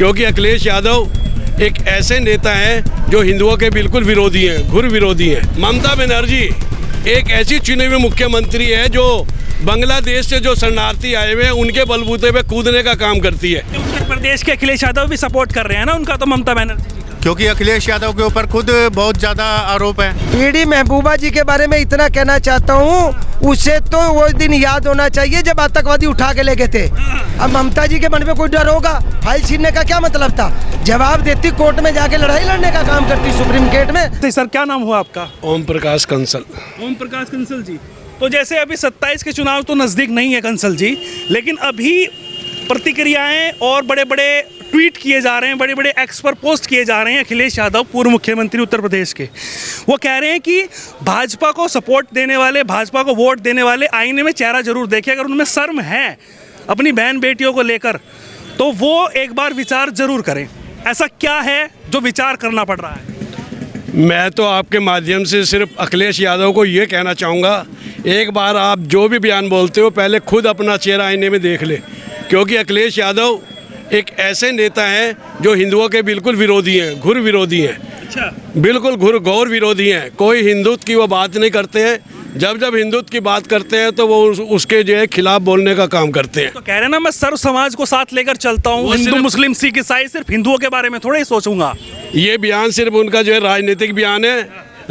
क्योंकि अखिलेश यादव एक ऐसे नेता हैं जो हिंदुओं के बिल्कुल विरोधी हैं, घुर विरोधी हैं। ममता बनर्जी एक ऐसी चुनी हुई मुख्यमंत्री है जो बांग्लादेश से जो शरणार्थी आए हुए हैं उनके बलबूते पे कूदने का काम करती है। उत्तर प्रदेश के अखिलेश यादव भी सपोर्ट कर रहे हैं ना उनका, तो ममता बनर्जी जी का, क्योंकि अखिलेश यादव के ऊपर खुद बहुत ज़्यादा आरोप है। पीडी महबूबा जी के बारे में इतना कहना चाहता हूँ, उसे तो वो दिन याद होना चाहिए जब आतंकवादी उठा के ले गए थे। अब ममता जी के मन में कोई डर होगा? फाइल छीनने का क्या मतलब था? जवाब देती, कोर्ट में जाके लड़ाई लड़ने का काम करती, सुप्रीम कोर्ट में। तो सर क्या नाम हुआ आपका? ओम प्रकाश कंसल। ओम प्रकाश कंसल जी। तो जैसे अभी 27 के चुनाव तो नज़दीक नहीं है कंसल जी, लेकिन अभी प्रतिक्रियाएं और बड़े बड़े ट्वीट किए जा रहे हैं, बड़े बड़े एक्स पर पोस्ट किए जा रहे हैं अखिलेश यादव, पूर्व मुख्यमंत्री उत्तर प्रदेश के। वो कह रहे हैं कि भाजपा को सपोर्ट देने वाले, भाजपा को वोट देने वाले आईने में चेहरा जरूर देखें, अगर उनमें शर्म है अपनी बहन बेटियों को लेकर तो वो एक बार विचार जरूर करें। ऐसा क्या है जो विचार करना पड़ रहा है? मैं तो आपके माध्यम से सिर्फ अखिलेश यादव को ये कहना चाहूँगा, एक बार आप जो भी बयान बोलते हो पहले खुद अपना चेहरा आईने में देख ले, क्योंकि अखिलेश यादव एक ऐसे नेता हैं जो हिंदुओं के बिल्कुल विरोधी हैं, घुर विरोधी हैं। अच्छा, बिल्कुल घोर विरोधी हैं। कोई हिंदुत्व की वो बात नहीं करते हैं। जब हिंदुत्व की बात करते हैं तो वो उसके जो है खिलाफ बोलने का काम करते हैं। तो कह रहे हैं ना, मैं सर्व समाज को साथ लेकर चलता हूँ, हिंदू मुस्लिम सिख ईसाई, सिर्फ हिंदुओं के बारे में थोड़ा ही सोचूंगा। ये बयान सिर्फ उनका जो है राजनीतिक बयान है।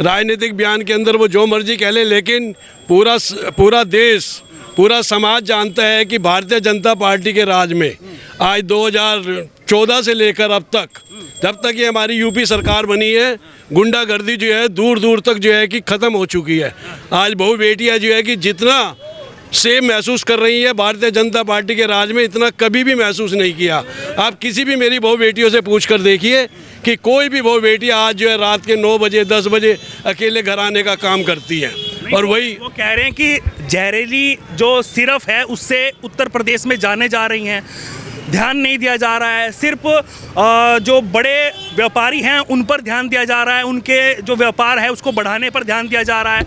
राजनीतिक बयान के अंदर वो जो मर्जी कह ले, लेकिन पूरा देश, पूरा समाज जानता है कि भारतीय जनता पार्टी के राज में आज 2014 से लेकर अब तक, जब तक ये हमारी यूपी सरकार बनी है, गुंडागर्दी जो है दूर दूर तक जो है कि ख़त्म हो चुकी है। आज बहू बेटियाँ जो है कि जितना सेफ महसूस कर रही है भारतीय जनता पार्टी के राज में, इतना कभी भी महसूस नहीं किया। आप किसी भी मेरी बहू बेटियों से पूछ कर देखिए कि कोई भी बहू बेटी आज जो है रात के 9 बजे 10 बजे अकेले घर आने का काम करती है। और वही वो कह रहे हैं कि जहरीली जो सिरफ है उससे उत्तर प्रदेश में जाने जा रही हैं, ध्यान नहीं दिया जा रहा है, सिर्फ जो बड़े व्यापारी हैं उन पर ध्यान दिया जा रहा है, उनके जो व्यापार है उसको बढ़ाने पर ध्यान दिया जा रहा है,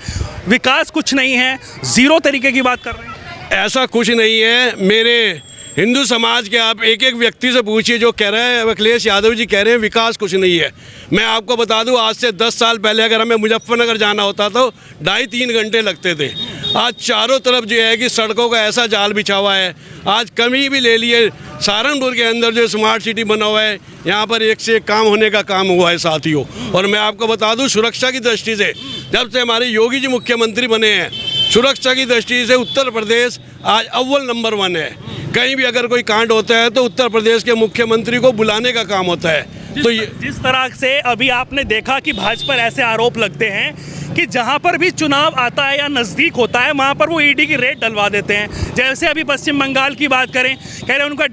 विकास कुछ नहीं है, ज़ीरो तरीके की बात कर रहे हैं। ऐसा कुछ नहीं है। मेरे हिंदू समाज के आप एक एक व्यक्ति से पूछिए जो कह रहे हैं, अखिलेश यादव जी कह रहे हैं विकास कुछ नहीं है। मैं आपको बता दूं, आज से 10 साल पहले अगर हमें मुजफ्फरनगर जाना होता तो 2.5-3 घंटे लगते थे। आज चारों तरफ जो है कि सड़कों का ऐसा जाल बिछा हुआ है। आज कमी भी ले लिए, सहारनपुर के अंदर जो स्मार्ट सिटी बना हुआ है, यहाँ पर एक से एक काम होने का काम हुआ है साथियों। और मैं आपको बता दूं, सुरक्षा की दृष्टि से जब से हमारे योगी जी मुख्यमंत्री बने हैं, सुरक्षा की दृष्टि से उत्तर प्रदेश आज अव्वल नंबर 1 है। कहीं भी अगर कोई कांड होता है तो उत्तर प्रदेश के मुख्यमंत्री को बुलाने का काम होता है। तो जिस तरह से अभी आपने देखा कि भाजपा पर ऐसे आरोप लगते हैं कि जहां पर भी चुनाव आता है या नज़दीक होता है वहां पर वो ईडी की रेड डलवा देते हैं। जैसे अभी पश्चिम बंगाल की बात करें, कह रहे हैं उनका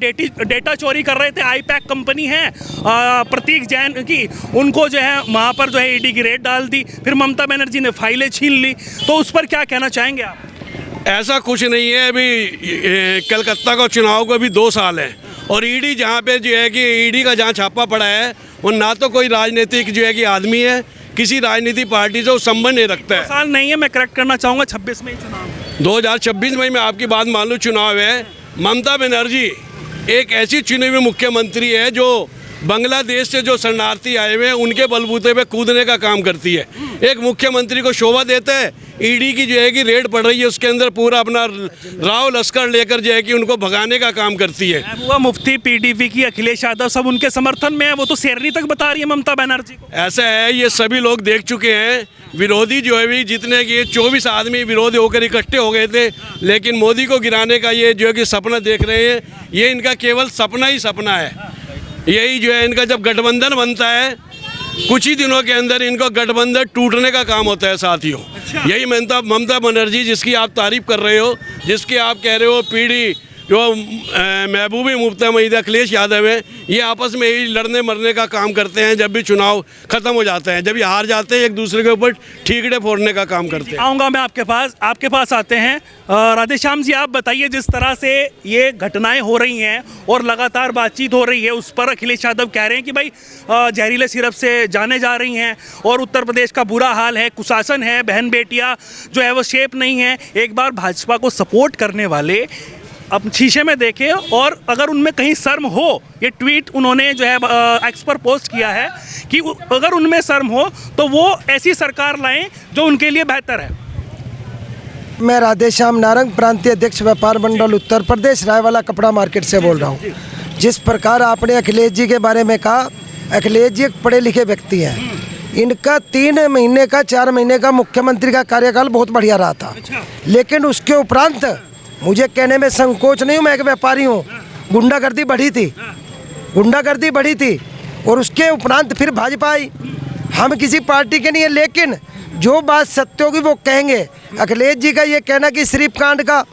डेटा चोरी कर रहे थे, आईपैक कंपनी है प्रतीक जैन की, उनको जो है वहाँ पर जो है ईडी की रेड डाल दी, फिर ममता बनर्जी ने फाइलें छीन ली। तो उस पर क्या कहना चाहेंगे आप? ऐसा कुछ नहीं है। अभी कलकत्ता का चुनाव को अभी 2 साल है और ईडी जहाँ पे जो है कि ईडी का जहाँ छापा पड़ा है वो ना तो कोई राजनीतिक जो है कि आदमी है, किसी राजनीतिक पार्टी से वो संबंध नहीं रखता है। 2 साल नहीं है, मैं करेक्ट करना चाहूँगा, 26 में ही चुनाव, 2026 में मैं आपकी बात मान लूँ चुनाव है। ममता बनर्जी एक ऐसी चुनी हुई मुख्यमंत्री है जो बांग्लादेश से जो शरणार्थी आए हुए हैं उनके बलबूते पे कूदने का काम करती है। एक मुख्यमंत्री को शोभा देता है, ईडी की जो है कि रेड पड़ रही है, उसके अंदर पूरा अपना राव लश्कर लेकर जो है कि उनको भगाने का काम करती है। महबूबा मुफ्ती, पीडीपी की अखिलेश यादव सब उनके समर्थन में है, वो तो शेरनी तक बता रही है ममता बनर्जी को। ऐसा है, ये सभी लोग देख चुके हैं। विरोधी जो है भी जितने कि 24 आदमी विरोधी होकर इकट्ठे हो गए थे, लेकिन मोदी को गिराने का ये जो है कि सपना देख रहे हैं, ये इनका केवल सपना ही सपना है। यही जो है इनका जब गठबंधन बनता है, कुछ ही दिनों के अंदर इनको गठबंधन टूटने का काम होता है साथियों। यही ममता बनर्जी जिसकी आप तारीफ कर रहे हो, जिसकी आप कह रहे हो पीढ़ी जो महबूबी मुफ्ती अखिलेश यादव है, ये आपस में ही लड़ने मरने का काम करते हैं। जब भी चुनाव खत्म हो जाते हैं, जब ये हार जाते हैं, एक दूसरे के ऊपर ठीकरे फोड़ने का काम करते हैं। आऊँगा मैं आपके पास आते हैं। राधेश्याम जी, आप बताइए, जिस तरह से ये घटनाएं हो रही हैं और लगातार बातचीत हो रही है, उस पर अखिलेश यादव कह रहे हैं कि भाई जहरीले सिरप से जाने जा रही हैं और उत्तर प्रदेश का बुरा हाल है, कुशासन है, बहन बेटियाँ जो है वो शेप नहीं है। एक बार भाजपा को सपोर्ट करने वाले अब शीशे में देखें और अगर उनमें कहीं शर्म हो, ये ट्वीट उन्होंने जो है एक्स पर पोस्ट किया है कि अगर उनमें शर्म हो तो वो ऐसी सरकार लाएं जो उनके लिए बेहतर है। मैं राधेश्याम नारंग, प्रांतीय अध्यक्ष व्यापार मंडल उत्तर प्रदेश, रायवाला कपड़ा मार्केट से बोल रहा हूँ। जिस प्रकार आपने अखिलेश जी के बारे में कहा, अखिलेश जी एक पढ़े लिखे व्यक्ति हैं। इनका 3 महीने का 4 महीने का मुख्यमंत्री का कार्यकाल बहुत बढ़िया रहा था, लेकिन उसके उपरांत मुझे कहने में संकोच नहीं हूँ, मैं एक व्यापारी हूँ, गुंडागर्दी बढ़ी थी और उसके उपरांत फिर भाजपा आई। हम किसी पार्टी के नहीं है, लेकिन जो बात सत्य होगी वो कहेंगे। अखिलेश जी का ये कहना कि शरीफ कांड का,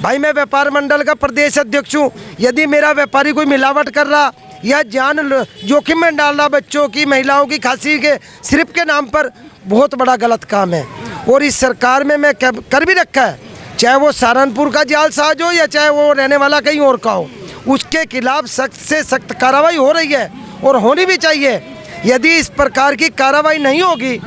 भाई मैं व्यापार मंडल का प्रदेश अध्यक्ष हूँ, यदि मेरा व्यापारी कोई मिलावट कर रहा या जान जोखिम में डाल रहा बच्चों की, महिलाओं की, खांसी के सिर्फ के नाम पर, बहुत बड़ा गलत काम है। और इस सरकार में मैं कर भी रखा है, चाहे वो सहारनपुर का जालसाज हो या चाहे वो रहने वाला कहीं और का हो, उसके खिलाफ सख्त से सख्त कार्रवाई हो रही है और होनी भी चाहिए। यदि इस प्रकार की कार्रवाई नहीं होगी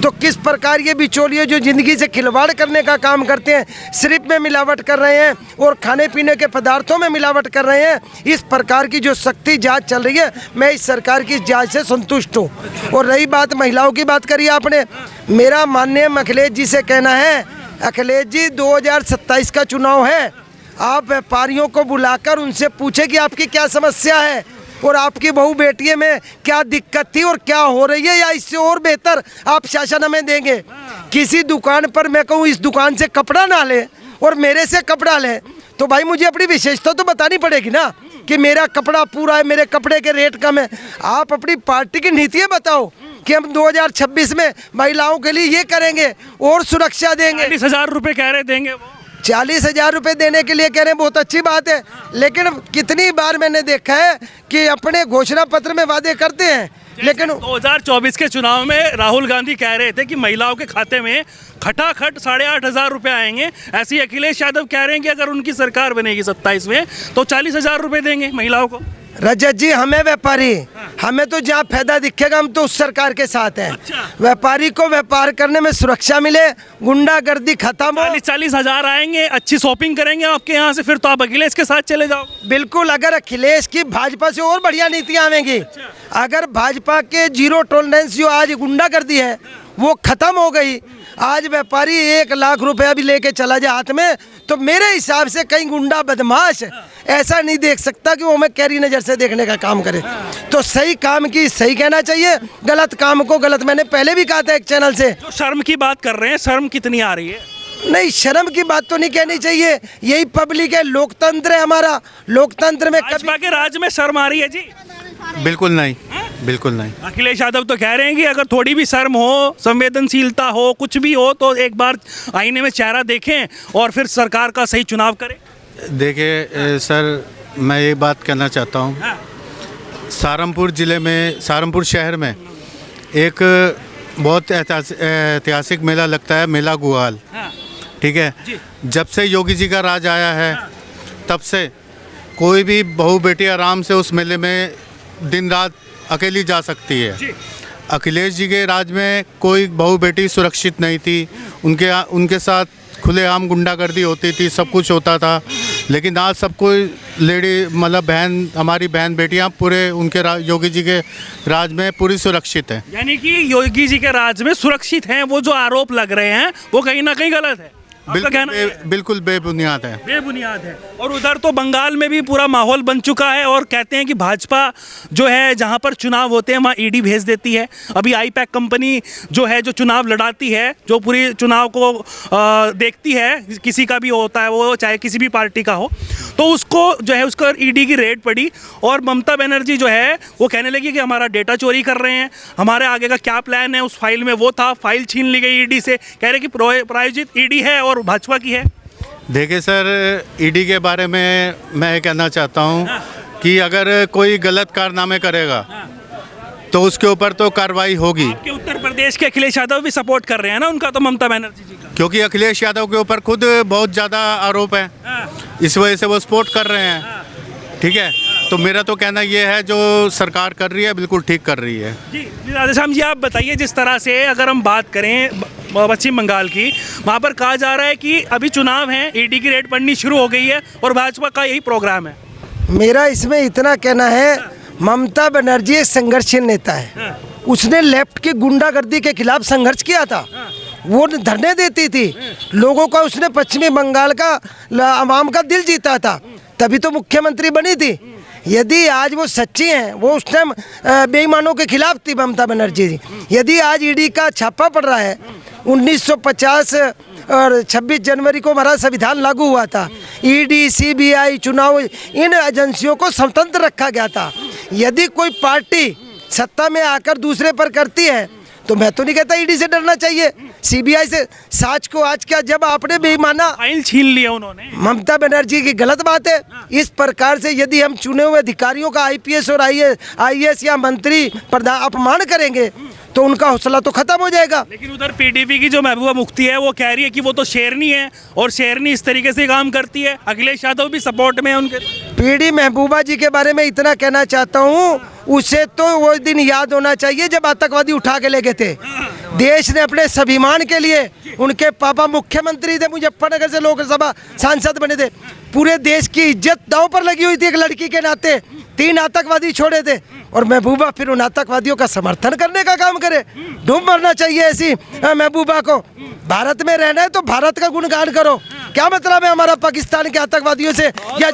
तो किस प्रकार ये बिचौलिए जो ज़िंदगी से खिलवाड़ करने का काम करते हैं, सिर्फ में मिलावट कर रहे हैं और खाने पीने के पदार्थों में मिलावट कर रहे हैं, इस प्रकार की जो सख्ती जांच चल रही है, मैं इस सरकार की जांच से संतुष्ट हूँ। और रही बात महिलाओं की, बात करिए आपने, मेरा माननीय अखिलेश जी से कहना है, अखिलेश जी 2027 का चुनाव है, आप व्यापारियों को बुलाकर उनसे पूछे कि आपकी क्या समस्या है और आपकी बहू बेटियों में क्या दिक्कत थी और क्या हो रही है, या इससे और बेहतर आप शासन हमें देंगे। किसी दुकान पर मैं कहूँ इस दुकान से कपड़ा ना ले और मेरे से कपड़ा ले, तो भाई मुझे अपनी विशेषता तो बतानी पड़ेगी ना कि मेरा कपड़ा पूरा है, मेरे कपड़े के रेट कम है। आप अपनी पार्टी की नीतियाँ बताओ कि हम 2026 में महिलाओं के लिए ये करेंगे और सुरक्षा देंगे। 40,000 रुपये कह रहे देंगे वो, 40,000 रुपये देने के लिए कह रहे हैं, बहुत अच्छी बात है, लेकिन कितनी बार मैंने देखा है कि अपने घोषणा पत्र में वादे करते हैं, लेकिन 2024 के चुनाव में राहुल गांधी कह रहे थे कि महिलाओं के खाते में खटाखट 8,500 रुपये आएंगे, ऐसे ही अखिलेश यादव कह रहे हैं कि अगर उनकी सरकार बनेगी 27 में तो 40,000 रुपये देंगे महिलाओं को। रजत जी, हमें व्यापारी, हमें तो जहाँ फायदा दिखेगा हम तो उस सरकार के साथ हैं। अच्छा। व्यापारी को व्यापार करने में सुरक्षा मिले, गुंडागर्दी खत्म हो। 40,000 आएंगे, अच्छी शॉपिंग करेंगे आपके यहाँ से, फिर तो आप अखिलेश के साथ चले जाओ। बिल्कुल, अगर अखिलेश की भाजपा से और बढ़िया नीतियाँ आवेंगी। अगर भाजपा के जीरो टॉलरेंस जो आज गुंडागर्दी है वो खत्म हो गई, आज व्यापारी 1 लाख रुपया भी लेके चला जाए हाथ में, तो मेरे हिसाब से कहीं गुंडा बदमाश ऐसा नहीं देख सकता कि वो हमें कैरी नज़र से देखने का काम करे। तो सही काम की सही कहना चाहिए, गलत काम को गलत। मैंने पहले भी कहा था एक चैनल से। जो शर्म की बात कर रहे हैं, शर्म कितनी आ रही है? नहीं, शर्म की बात तो नहीं कहनी चाहिए, यही पब्लिक है, लोकतंत्र है हमारा। लोकतंत्र में भाजपा के राज में शर्म आ रही है जी? बिल्कुल नहीं, बिल्कुल नहीं। अखिलेश यादव तो कह रहे हैं कि अगर थोड़ी भी शर्म हो, संवेदनशीलता हो, कुछ भी हो, तो एक बार आईने में चेहरा देखें और फिर सरकार का सही चुनाव करें। देखिए सर, मैं ये बात कहना चाहता हूँ, सहारनपुर ज़िले में, सहारनपुर शहर में एक बहुत ऐतिहासिक मेला लगता है, मेला गुआल। ठीक है, जब से योगी जी का राज आया है तब से कोई भी बहू बेटी आराम से उस मेले में दिन रात अकेली जा सकती है। अखिलेश जी के राज में कोई बहू बेटी सुरक्षित नहीं थी, उनके साथ खुलेआम गुंडागर्दी होती थी, सब कुछ होता था। लेकिन आज सब कोई लेडी, मतलब बहन, हमारी बहन बेटियां पूरे उनके योगी जी के राज में पूरी सुरक्षित हैं। यानी कि योगी जी के राज में सुरक्षित हैं, वो जो आरोप लग रहे हैं वो कहीं ना कहीं गलत है। बिल्कुल बेबुनियाद है, बेबुनियाद है। और उधर तो बंगाल में भी पूरा माहौल बन चुका है और कहते हैं कि भाजपा जो है जहां पर चुनाव होते हैं वहां ईडी भेज देती है। अभी आईपैक कंपनी जो है, जो चुनाव लड़ाती है, जो पूरी चुनाव को देखती है, किसी का भी होता है वो, चाहे किसी भी पार्टी का हो, तो उसको जो है उसका ईडी की रेड पड़ी और ममता बनर्जी जो है वो कहने लगी कि हमारा डेटा चोरी कर रहे हैं, हमारे आगे का क्या प्लान है। उस फाइल में वो था, फाइल छीन ली गई ईडी से, कह रहे कि प्रायोजित ईडी है और भाजपा की है। देखिए सर, ईडी के बारे में मैं ये कहना चाहता हूँ कि अगर कोई गलत कारनामे करेगा तो उसके ऊपर तो कार्रवाई होगी। आपके उत्तर प्रदेश के अखिलेश यादव भी सपोर्ट कर रहे हैं ना उनका, तो ममता बनर्जी जी का, क्योंकि अखिलेश यादव के ऊपर खुद बहुत ज़्यादा आरोप है, इस वजह से वो सपोर्ट कर रहे हैं। ठीक है, तो मेरा तो कहना ये है जो सरकार कर रही है बिल्कुल ठीक कर रही है। जी राधेश्याम जी, आप बताइए, जिस तरह से अगर हम बात करें पश्चिम बंगाल की, वहाँ पर कहा जा रहा है कि अभी चुनाव हैं, ईडी की रेड पड़नी शुरू हो गई है और भाजपा का यही प्रोग्राम है। मेरा इसमें इतना कहना है, ममता बनर्जी एक संघर्षशील नेता है। उसने लेफ्ट की गुंडागर्दी के खिलाफ संघर्ष किया था, वो धरने देती थी लोगों का, उसने पश्चिमी बंगाल का आवाम का दिल जीता था, तभी तो मुख्यमंत्री बनी थी। यदि आज वो सच्ची हैं, वो उस टाइम बेईमानों के खिलाफ थी ममता बनर्जी जी। यदि आज ईडी का छापा पड़ रहा है, 1950 और 26 जनवरी को हमारा संविधान लागू हुआ था, ईडी, सीबीआई, चुनाव, इन एजेंसियों को स्वतंत्र रखा गया था। यदि कोई पार्टी सत्ता में आकर दूसरे पर करती है तो मैं तो नहीं कहता ईडी से डरना चाहिए, सीबीआई से। साच को आज क्या, जब आपने बेईमाना फाइल छीन लिया उन्होंने, ममता बनर्जी की गलत बात है। इस प्रकार से यदि हम चुने हुए अधिकारियों का आईपीएस और आईएएस या मंत्री प्रधान अपमान करेंगे तो उनका हौसला तो खत्म हो जाएगा। लेकिन उधर पीडीपी की जो महबूबा मुफ्ती है वो कह रही है कि वो तो शेरनी है और शेरनी इस तरीके से काम करती है। अखिलेश यादव भी सपोर्ट में है उनके। पीडी महबूबा जी के बारे में इतना कहना चाहता हूँ, उसे तो वो दिन याद होना चाहिए जब आतंकवादी उठा के ले गए थे। देश ने अपने स्वाभिमान के लिए, उनके पापा मुख्यमंत्री थे, मुजफ्फरनगर से लोकसभा सांसद बने थे, पूरे देश की इज्जत दांव पर लगी हुई थी एक लड़की के नाते। 3 आतंकवादी छोड़े थे और महबूबा फिर उन आतंकवादियों का समर्थन करने का काम करे। ढूंढ मरना चाहिए ऐसी महबूबा को। भारत में रहना है तो भारत का गुणगान करो। क्या मतलब है हमारा पाकिस्तान के आतंकवादियों से? या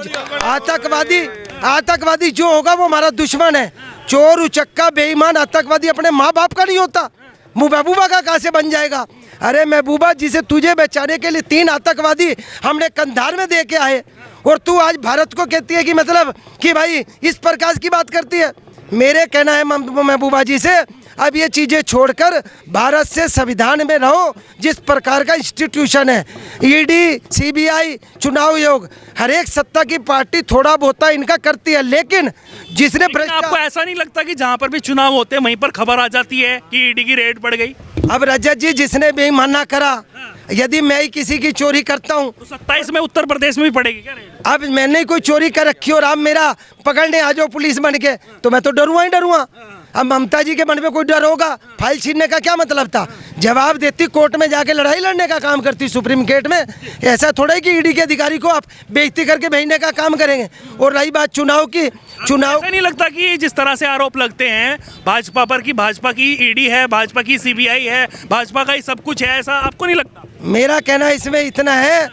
आतंकवादी जो होगा वो हमारा दुश्मन है। चोर, उचक्का, बेईमान आतंकवादी अपने माँ बाप का नहीं होता, महबूबा का कहाँ से बन जाएगा? अरे महबूबा, जिसे तुझे बचाने के लिए 3 आतंकवादी हमने कंधार में दे के आए और तू आज भारत को कहती है कि मतलब कि भाई इस प्रकार की बात करती है। मेरे कहना है महबूबा जी से, अब ये चीज़ें छोड़कर भारत से संविधान में रहो। जिस प्रकार का इंस्टीट्यूशन है ईडी, सीबीआई, चुनाव आयोग, हर एक सत्ता की पार्टी थोड़ा बहुत इनका करती है, लेकिन जिसने आपको ऐसा नहीं लगता कि जहाँ पर भी चुनाव होते हैं वहीं पर खबर आ जाती है कि ईडी की रेड पड़ गई? अब रजत जी, जिसने बेईमाना करा, यदि मैं ही किसी की चोरी करता हूँ तो 27 में उत्तर प्रदेश में भी पड़ेगी क्या रेड? अब मैंने कोई चोरी कर रखी और आप मेरा पकड़ने आ जाओ पुलिस बन के, तो मैं तो डरूंगा ही डरूंगा। अब ममता जी के मन में कोई डर होगा? फाइल छीनने का क्या मतलब था? जवाब देती, कोर्ट में जाके लड़ाई लड़ने का काम करती, सुप्रीम कोर्ट में। ऐसा थोड़ा है कि ईडी के अधिकारी को आप बेइज्जती करके भेजने का काम करेंगे। और रही बात चुनाव की, चुनाव ऐसा नहीं लगता कि जिस तरह से आरोप लगते हैं भाजपा पर कि भाजपा की ईडी है, भाजपा की सीबीआई है, भाजपा का ही सब कुछ है, ऐसा आपको नहीं लगता? मेरा कहना इसमें इतना है,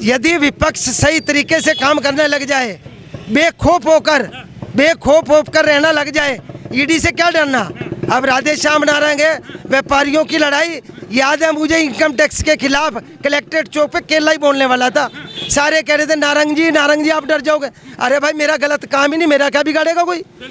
यदि विपक्ष सही तरीके से काम करने लग जाए, बेखौफ होकर रहना लग जाए, ईडी से क्या डरना? अब राधे श्याम नारंग है, व्यापारियों की लड़ाई याद है मुझे, इनकम टैक्स के खिलाफ कलेक्ट्रेट चौक पे केला ही बोलने वाला था। सारे कह रहे थे नारंग जी आप डर जाओगे। अरे भाई, मेरा गलत काम ही नहीं, मेरा क्या बिगाड़ेगा कोई?